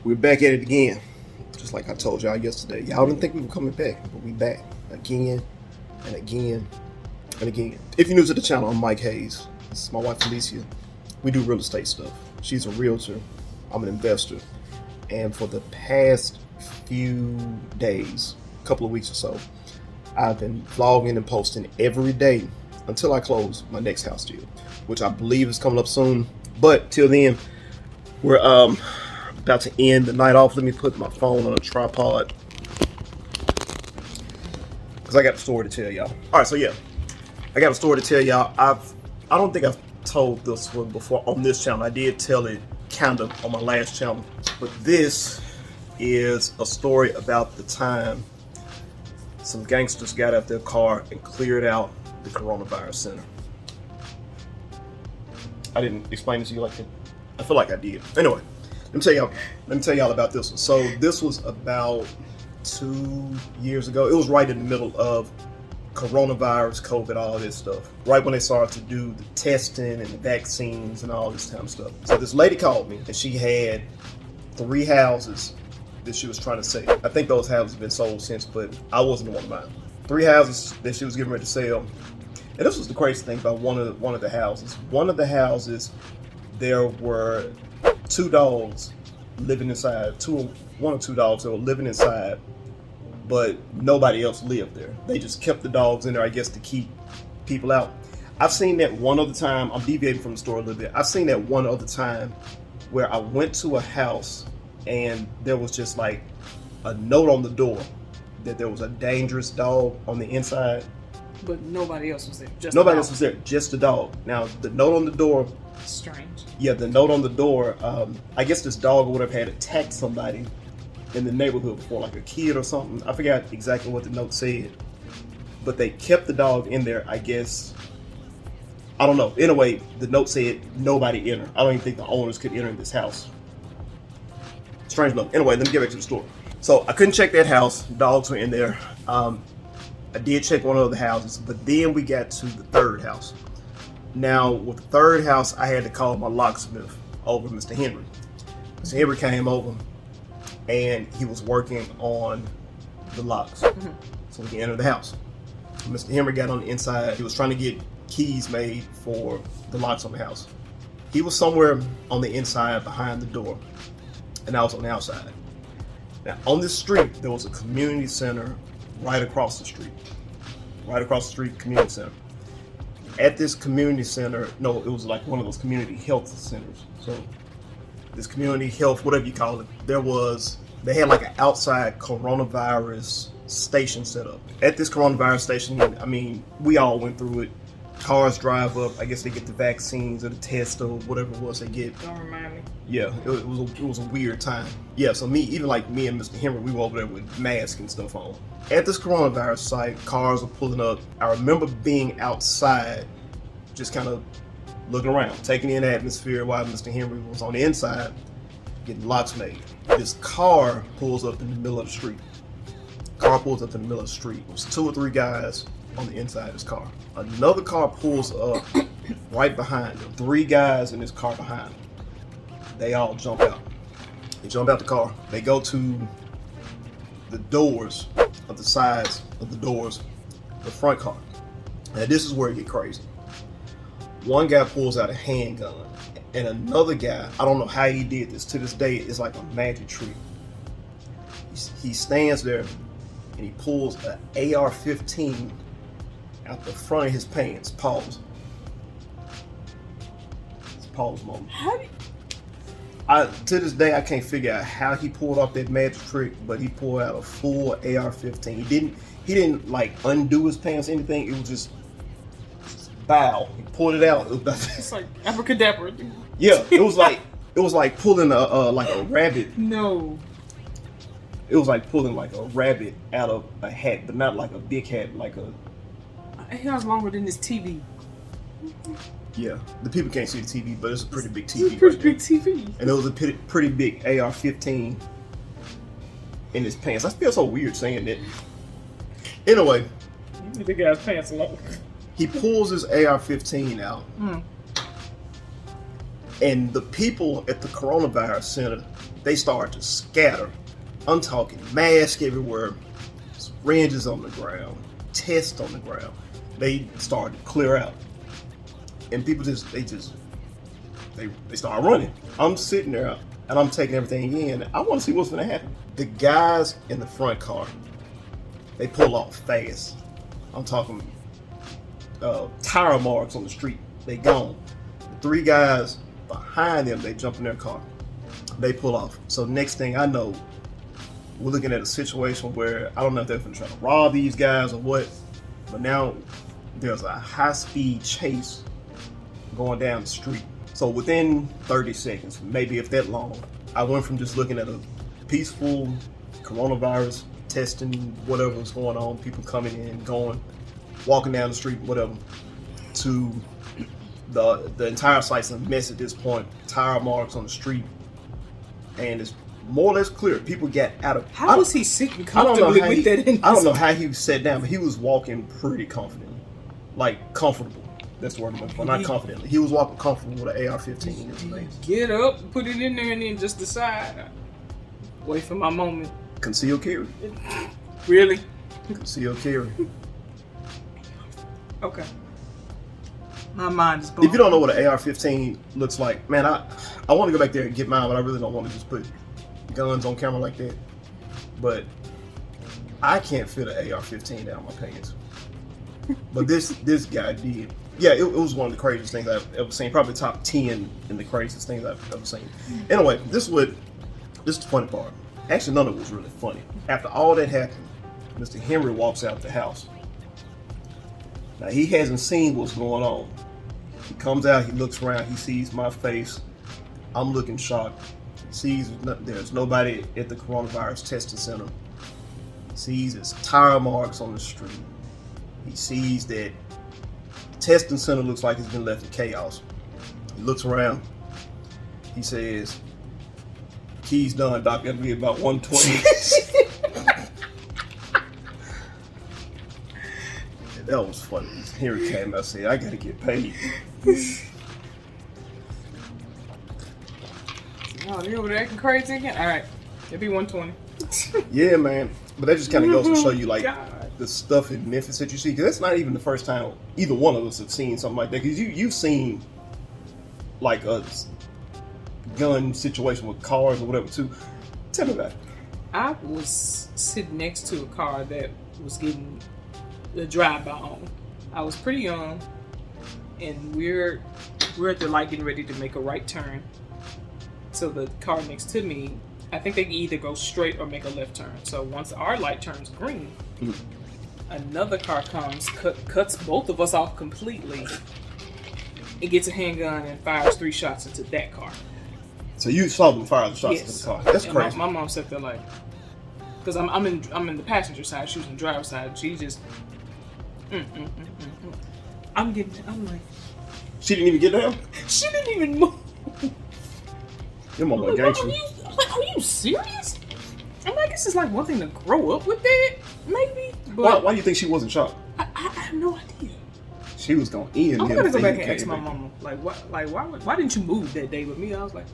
We're back at it again. Just like I told y'all yesterday. Y'all didn't think we were coming back, but we back again and again and again. If you're new to the channel, I'm Mike Hayes. This is my wife Alicia. We do real estate stuff. She's a realtor. I'm an investor. And for the past few days, a couple of weeks or so, I've been vlogging and posting every day until I close my next house deal, which I believe is coming up soon. But till then, we're about to end the night off. Let me put my phone on a tripod because I got a story to tell y'all. All right, so yeah, I got a story to tell y'all. I don't think I've told this one before on this channel. I did tell it kind of on my last channel, but this is a story about the time some gangsters got out their car and cleared out the coronavirus center. I didn't explain this to you like that. I feel like I did. Anyway, let me tell y'all about this one. So this was about 2 years ago. It was right in the middle of coronavirus, COVID, all this stuff. Right when they started to do the testing and the vaccines and all this kind of stuff. So this lady called me and she had 3 houses that she was trying to sell. I think those houses have been sold since, but I wasn't the one buying. 3 houses that she was getting ready to sell. And this was the crazy thing about one of the houses. One of the houses, there were 2 dogs living inside. One or two dogs that were living inside, but nobody else lived there. They just kept the dogs in there, I guess, to keep people out. I've seen that one other time. I'm deviating from the story a little bit. I've seen that one other time where I went to a house and there was just like a note on the door that there was a dangerous dog on the inside. But nobody else was there. Nobody else was there, just the dog. Now, the note on the door... Strange. Yeah, the note on the door, I guess this dog would have had attacked somebody in the neighborhood before, like a kid or something. I forgot exactly what the note said. But they kept the dog in there, I guess. I don't know. Anyway, the note said nobody enter. I don't even think the owners could enter this house. Strange enough. Anyway, let me get back to the story. So I couldn't check that house. Dogs were in there. I did check one of the houses, but then we got to the 3rd house. Now, with the 3rd house, I had to call my locksmith over, Mr. Henry. Mr. Henry came over, and he was working on the locks, so we can enter the house. Mr. Henry got on the inside. He was trying to get keys made for the locks on the house. He was somewhere on the inside behind the door, and I was on the outside. Now, on this street, there was a community center right across the street. Right across the street, community center. At this community center, no, it was like one of those community health centers. So this community health, whatever you call it, they had like an outside coronavirus station set up. At this coronavirus station, I mean, we all went through it. Cars drive up. I guess they get the vaccines or the test or whatever it was they get. Don't remind me. Yeah, it was a weird time. Yeah, so me and Mr. Henry, we were over there with masks and stuff on. At this coronavirus site, cars were pulling up. I remember being outside, just kind of looking around, taking in the atmosphere while Mr. Henry was on the inside, getting locks made. This car pulls up in the middle of the street. It was 2 or 3 guys on the inside of this car. Another car pulls up right behind them. 3 guys in this car behind them. They all jump out. They jump out the car. They go to the doors of the sides of the doors, the front car. Now this is where it gets crazy. One guy pulls out a handgun, and another guy, I don't know how he did this, to this day, it's like a magic trick. He stands there and he pulls an AR15 out the front of his pants. Pause. It's a pause moment. To this day, I can't figure out how he pulled off that magic trick, but he pulled out a full AR-15. He didn't like undo his pants or anything. It was just bow. He pulled it out. It's like abracadabra. Yeah, it was like pulling a rabbit. No. It was like pulling like a rabbit out of a hat, but not like a big hat, like a. It was longer than this TV. Yeah, the people can't see the TV, but it's a pretty big TV. It's a pretty big TV. And it was a pretty big AR-15 in his pants. I feel so weird saying that. Anyway. You leave the guy's pants alone. He pulls his AR-15 out. And the people at the coronavirus center, they start to scatter. I'm talking masks everywhere, syringes on the ground, tests on the ground. They start to clear out, and people they start running. I'm sitting there and I'm taking everything in. I want to see what's going to happen. The guys in the front car, they pull off fast. I'm talking tire marks on the street. They gone. The 3 guys behind them, they jump in their car. They pull off. So next thing I know, we're looking at a situation where I don't know if they're going to try to rob these guys or what, but now there's a high-speed chase going down the street. So within 30 seconds, maybe if that long, I went from just looking at a peaceful coronavirus testing, whatever was going on, people coming in, going, walking down the street, whatever, to the entire site's a mess at this point. Tire marks on the street, and it's more or less clear. People get out of. How was he sitting comfortably with that? I don't know how he sat down, but he was walking pretty confidently, like comfortable. That's the word I'm looking for. Not confidently. He was walking comfortable with an AR-15 in his face. Get up, put it in there, and then just decide. Wait for my moment. Concealed carry. Really? Concealed carry. Okay. My mind is blown. If you don't know what an AR-15 looks like, man, I want to go back there and get mine, but I really don't want to just put guns on camera like that. But I can't fit an AR-15 down my pants. But this guy did. Yeah, it was one of the craziest things I've ever seen. Probably top 10 in the craziest things I've ever seen. Anyway, this is the funny part. Actually, none of it was really funny. After all that happened, Mr. Henry walks out the house. Now, he hasn't seen what's going on. He comes out, he looks around, he sees my face. I'm looking shocked. He sees there's nobody at the coronavirus testing center. He sees his tire marks on the street. He sees that the testing center looks like it's been left in chaos. He looks around. He says, "Key's done, Doc. That'll be about 120." That was funny. Here he came. I said, "I gotta get paid." Oh, you over there acting crazy again? All right, it'll be 120. Yeah, man. But that just kind of goes to show you, like, God. the stuff in Memphis that you see. Because that's not even the first time either one of us have seen something like that. Because you've seen, like, a gun situation with cars or whatever, too. Tell me about it. I was sitting next to a car that was getting the drive-by on. I was pretty young, and we're at the light getting ready to make a right turn. So the car next to me, I think they can either go straight or make a left turn. So once our light turns green, another car comes, cuts both of us off completely, and gets a handgun and fires 3 shots into that car. So you saw them fire the shots into the car. That's and crazy. My mom sat there like, because I'm in the passenger side, she was in the driver's side. She just, I'm like, She didn't even get down? she didn't even move. Your mama I'm like, gangster. are you serious? I'm like, this is like one thing to grow up with that, maybe. But Why do you think she wasn't shot? I have no idea. She was going in. I'm gonna go back and ask my mama, like, why didn't you move that day with me? I was like,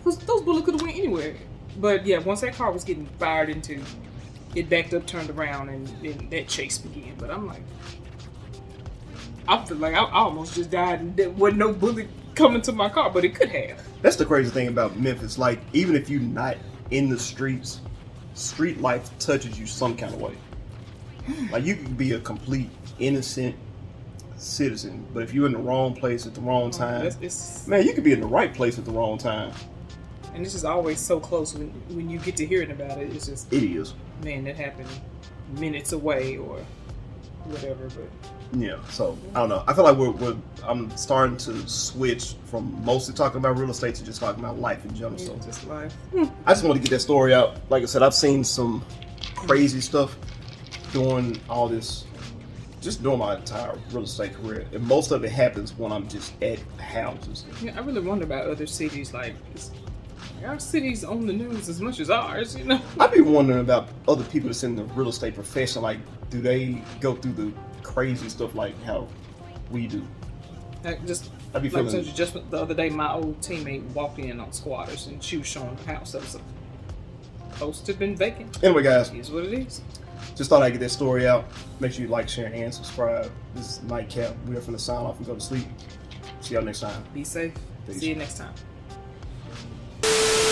those bullets could have went anywhere. But yeah, once that car was getting fired into, it backed up, turned around, and then that chase began. But I'm like, I feel like I almost just died, and there wasn't no bullet coming to my car, but it could have. That's the crazy thing about Memphis. Like, even if you're not in the streets, street life touches you some kind of way. Like, you could be a complete innocent citizen, but if you're in the wrong place at the wrong time, man, you could be in the right place at the wrong time. And it's just always so close when you get to hearing about it. It's just, it is. Man, that happened minutes away or whatever. But yeah, so I don't know. I feel like I'm starting to switch from mostly talking about real estate to just talking about life in general. So just life. I just want to get that story out. Like I said, I've seen some crazy stuff doing all this, just doing my entire real estate career, and most of it happens when I'm just at houses. Yeah, I really wonder about other cities. Like, our cities on the news as much as ours, you know. I've been wondering about other people that's in the real estate profession. Like, do they go through the crazy stuff like how we do? I'd be feeling. Just the other day, my old teammate walked in on squatters, and she was showing the house. That was Posts have been vacant. Anyway, guys, It is what it is. just thought I'd get that story out. Make sure you like, share, and subscribe. This is Nightcap. We're finna sign off and go to sleep. See y'all next time. Be safe. Peace. See you next time.